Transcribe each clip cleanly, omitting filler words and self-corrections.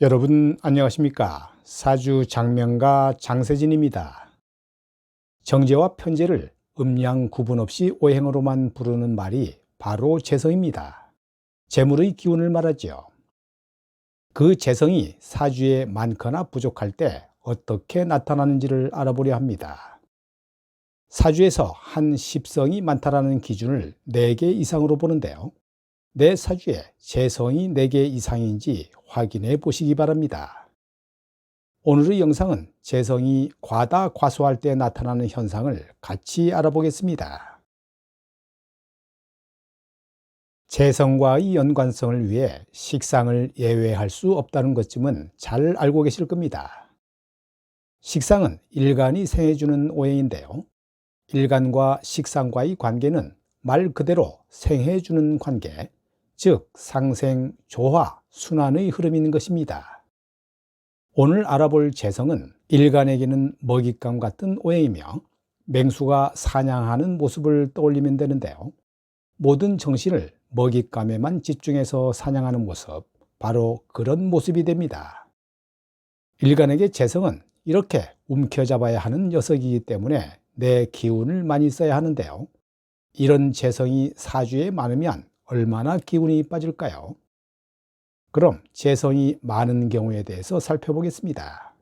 여러분 안녕하십니까? 사주 장명가 장세진입니다. 정제와 편제를 음양 구분 없이 오행으로만 부르는 말이 바로 재성입니다. 재물의 기운을 말하지요. 그 재성이 사주에 많거나 부족할 때 어떻게 나타나는지를 알아보려 합니다. 사주에서 한 십성이 많다라는 기준을 4개 이상으로 보는데요. 내 사주에 재성이 4개 이상인지 확인해 보시기 바랍니다. 오늘의 영상은 재성이 과다 과소할 때 나타나는 현상을 같이 알아보겠습니다. 재성과의 연관성을 위해 식상을 예외할 수 없다는 것쯤은 잘 알고 계실 겁니다. 식상은 일간이 생해주는 오행인데요. 일간과 식상과의 관계는 말 그대로 생해주는 관계, 즉 상생, 조화, 순환의 흐름인 것입니다. 오늘 알아볼 재성은 일간에게는 먹잇감 같은 오행이며 맹수가 사냥하는 모습을 떠올리면 되는데요. 모든 정신을 먹잇감에만 집중해서 사냥하는 모습, 바로 그런 모습이 됩니다. 일간에게 재성은 이렇게 움켜잡아야 하는 녀석이기 때문에 내 기운을 많이 써야 하는데요. 이런 재성이 사주에 많으면 얼마나 기운이 빠질까요? 그럼 재성이 많은 경우에 대해서 살펴보겠습니다.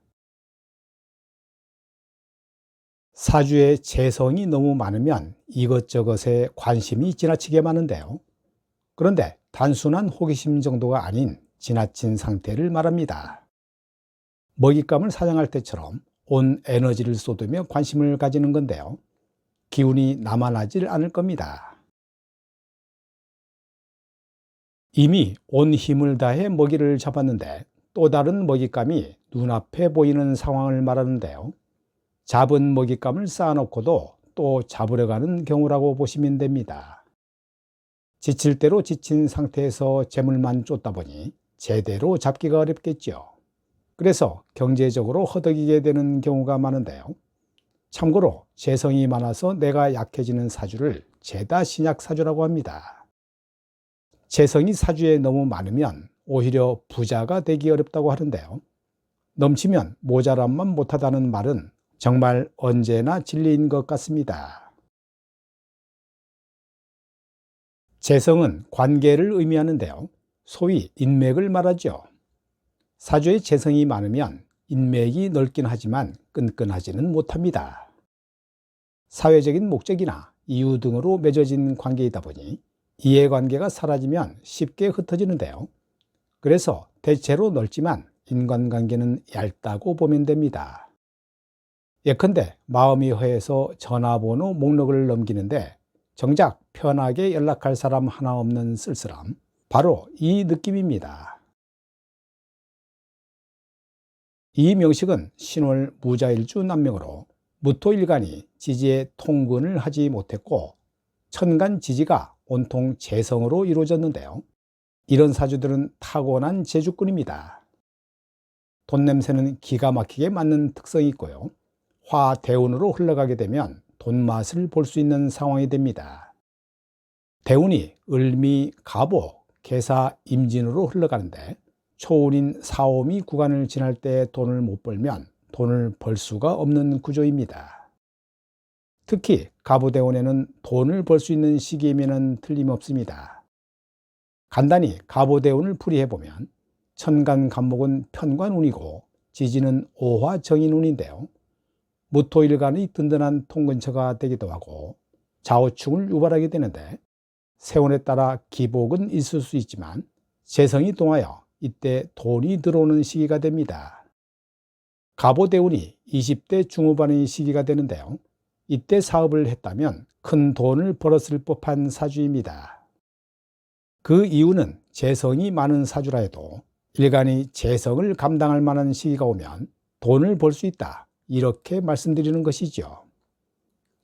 사주에 재성이 너무 많으면 이것저것에 관심이 지나치게 많은데요. 그런데 단순한 호기심 정도가 아닌 지나친 상태를 말합니다. 먹잇감을 사냥할 때처럼 온 에너지를 쏟으며 관심을 가지는 건데요. 기운이 남아나질 않을 겁니다. 이미 온 힘을 다해 먹이를 잡았는데 또 다른 먹잇감이 눈앞에 보이는 상황을 말하는데요. 잡은 먹잇감을 쌓아놓고도 또 잡으러 가는 경우라고 보시면 됩니다. 지칠 대로 지친 상태에서 재물만 쫓다 보니 제대로 잡기가 어렵겠죠. 그래서 경제적으로 허덕이게 되는 경우가 많은데요. 참고로 재성이 많아서 내가 약해지는 사주를 재다신약 사주라고 합니다. 재성이 사주에 너무 많으면 오히려 부자가 되기 어렵다고 하는데요. 넘치면 모자람만 못하다는 말은 정말 언제나 진리인 것 같습니다. 재성은 관계를 의미하는데요. 소위 인맥을 말하죠. 사주에 재성이 많으면 인맥이 넓긴 하지만 끈끈하지는 못합니다. 사회적인 목적이나 이유 등으로 맺어진 관계이다 보니 이해관계가 사라지면 쉽게 흩어지는데요. 그래서 대체로 넓지만 인간관계는 얇다고 보면 됩니다. 예컨대 마음이 허해서 전화번호 목록을 넘기는데 정작 편하게 연락할 사람 하나 없는 쓸쓸함, 바로 이 느낌입니다. 이 명식은 신월 무자일주 남명으로 무토일간이 지지에 통근을 하지 못했고 천간 지지가 온통 재성으로 이루어졌는데요. 이런 사주들은 타고난 재주꾼입니다. 돈 냄새는 기가 막히게 맞는 특성이 있고요. 화대운으로 흘러가게 되면 돈 맛을 볼 수 있는 상황이 됩니다. 대운이 을미, 갑오, 계사, 임진으로 흘러가는데 초운인 사오미 구간을 지날 때 돈을 못 벌면 돈을 벌 수가 없는 구조입니다. 특히 갑오대운에는 돈을 벌 수 있는 시기이면 틀림없습니다. 간단히 갑오대운을 풀이해보면 천간갑목은 편관운이고 지지는 오화정인운인데요. 무토일간의 든든한 통근처가 되기도 하고 좌우충을 유발하게 되는데 세운에 따라 기복은 있을 수 있지만 재성이 동하여 이때 돈이 들어오는 시기가 됩니다. 갑오대운이 20대 중후반의 시기가 되는데요. 이때 사업을 했다면 큰 돈을 벌었을 법한 사주입니다. 그 이유는 재성이 많은 사주라 해도 일간이 재성을 감당할 만한 시기가 오면 돈을 벌 수 있다, 이렇게 말씀드리는 것이죠.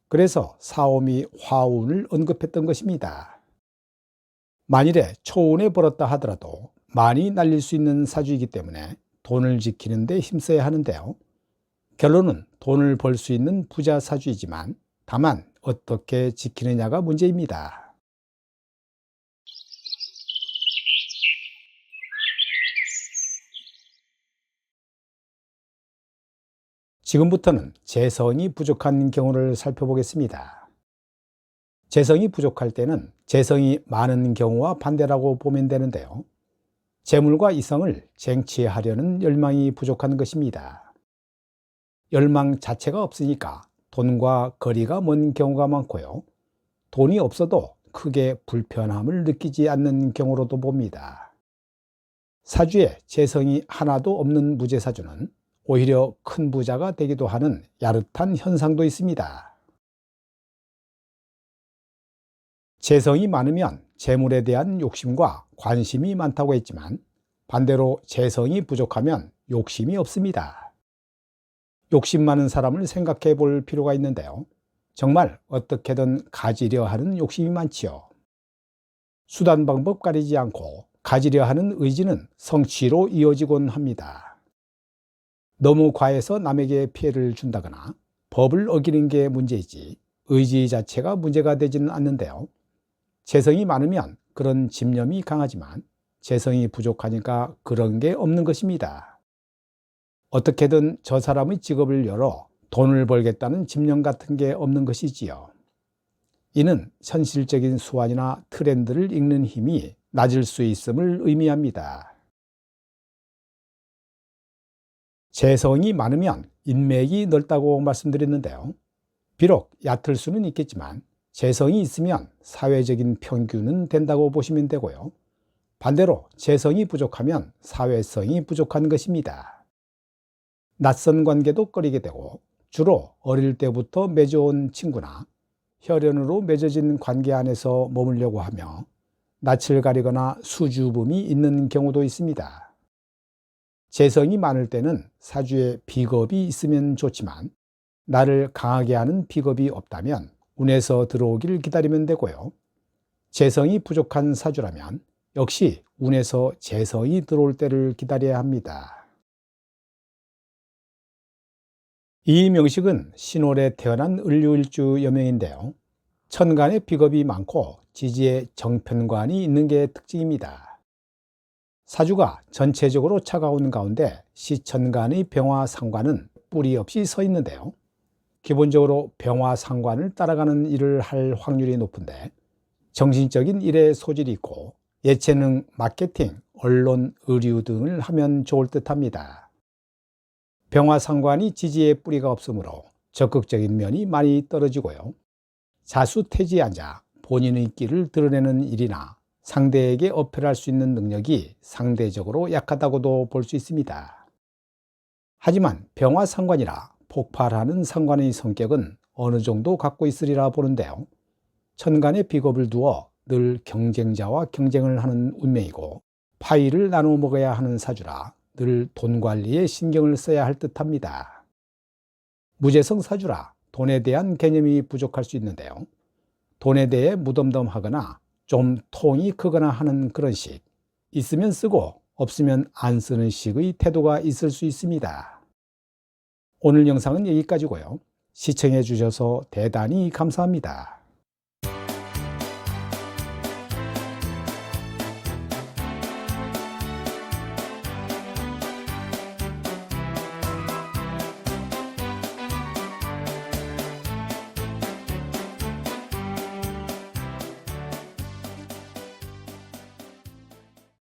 그래서 사오미 화운을 언급했던 것입니다. 만일에 초운에 벌었다 하더라도 많이 날릴 수 있는 사주이기 때문에 돈을 지키는 데 힘써야 하는데요. 결론은 돈을 벌 수 있는 부자 사주이지만 다만 어떻게 지키느냐가 문제입니다. 지금부터는 재성이 부족한 경우를 살펴보겠습니다. 재성이 부족할 때는 재성이 많은 경우와 반대라고 보면 되는데요. 재물과 이성을 쟁취하려는 열망이 부족한 것입니다. 열망 자체가 없으니까 돈과 거리가 먼 경우가 많고요. 돈이 없어도 크게 불편함을 느끼지 않는 경우로도 봅니다. 사주에 재성이 하나도 없는 무재사주는 오히려 큰 부자가 되기도 하는 야릇한 현상도 있습니다. 재성이 많으면 재물에 대한 욕심과 관심이 많다고 했지만 반대로 재성이 부족하면 욕심이 없습니다. 욕심 많은 사람을 생각해 볼 필요가 있는데요. 정말 어떻게든 가지려 하는 욕심이 많지요. 수단 방법 가리지 않고 가지려 하는 의지는 성취로 이어지곤 합니다. 너무 과해서 남에게 피해를 준다거나 법을 어기는 게 문제이지 의지 자체가 문제가 되지는 않는데요. 재성이 많으면 그런 집념이 강하지만 재성이 부족하니까 그런 게 없는 것입니다. 어떻게든 저 사람의 직업을 열어 돈을 벌겠다는 집념 같은 게 없는 것이지요. 이는 현실적인 수완이나 트렌드를 읽는 힘이 낮을 수 있음을 의미합니다. 재성이 많으면 인맥이 넓다고 말씀드렸는데요. 비록 얕을 수는 있겠지만 재성이 있으면 사회적인 평균은 된다고 보시면 되고요. 반대로 재성이 부족하면 사회성이 부족한 것입니다. 낯선 관계도 꺼리게 되고 주로 어릴 때부터 맺어온 친구나 혈연으로 맺어진 관계 안에서 머물려고 하며 낯을 가리거나 수줍음이 있는 경우도 있습니다. 재성이 많을 때는 사주에 비겁이 있으면 좋지만 나를 강하게 하는 비겁이 없다면 운에서 들어오길 기다리면 되고요. 재성이 부족한 사주라면 역시 운에서 재성이 들어올 때를 기다려야 합니다. 이 명식은 신월에 태어난 을류일주 여명인데요. 천간에 비겁이 많고 지지에 정편관이 있는 게 특징입니다. 사주가 전체적으로 차가운 가운데 시천간의 병화상관은 뿌리 없이 서 있는데요. 기본적으로 병화상관을 따라가는 일을 할 확률이 높은데 정신적인 일에 소질이 있고 예체능, 마케팅, 언론, 의류 등을 하면 좋을 듯합니다. 병화상관이 지지에 뿌리가 없으므로 적극적인 면이 많이 떨어지고요. 자수태지에 앉아 본인의 끼를 드러내는 일이나 상대에게 어필할 수 있는 능력이 상대적으로 약하다고도 볼 수 있습니다. 하지만 병화상관이라 폭발하는 상관의 성격은 어느 정도 갖고 있으리라 보는데요. 천간에 비겁을 두어 늘 경쟁자와 경쟁을 하는 운명이고 파이를 나눠 먹어야 하는 사주라 늘 돈 관리에 신경을 써야 할 듯합니다. 무재성 사주라 돈에 대한 개념이 부족할 수 있는데요. 돈에 대해 무덤덤하거나 좀 통이 크거나 하는 그런 식, 있으면 쓰고 없으면 안 쓰는 식의 태도가 있을 수 있습니다. 오늘 영상은 여기까지고요. 시청해 주셔서 대단히 감사합니다.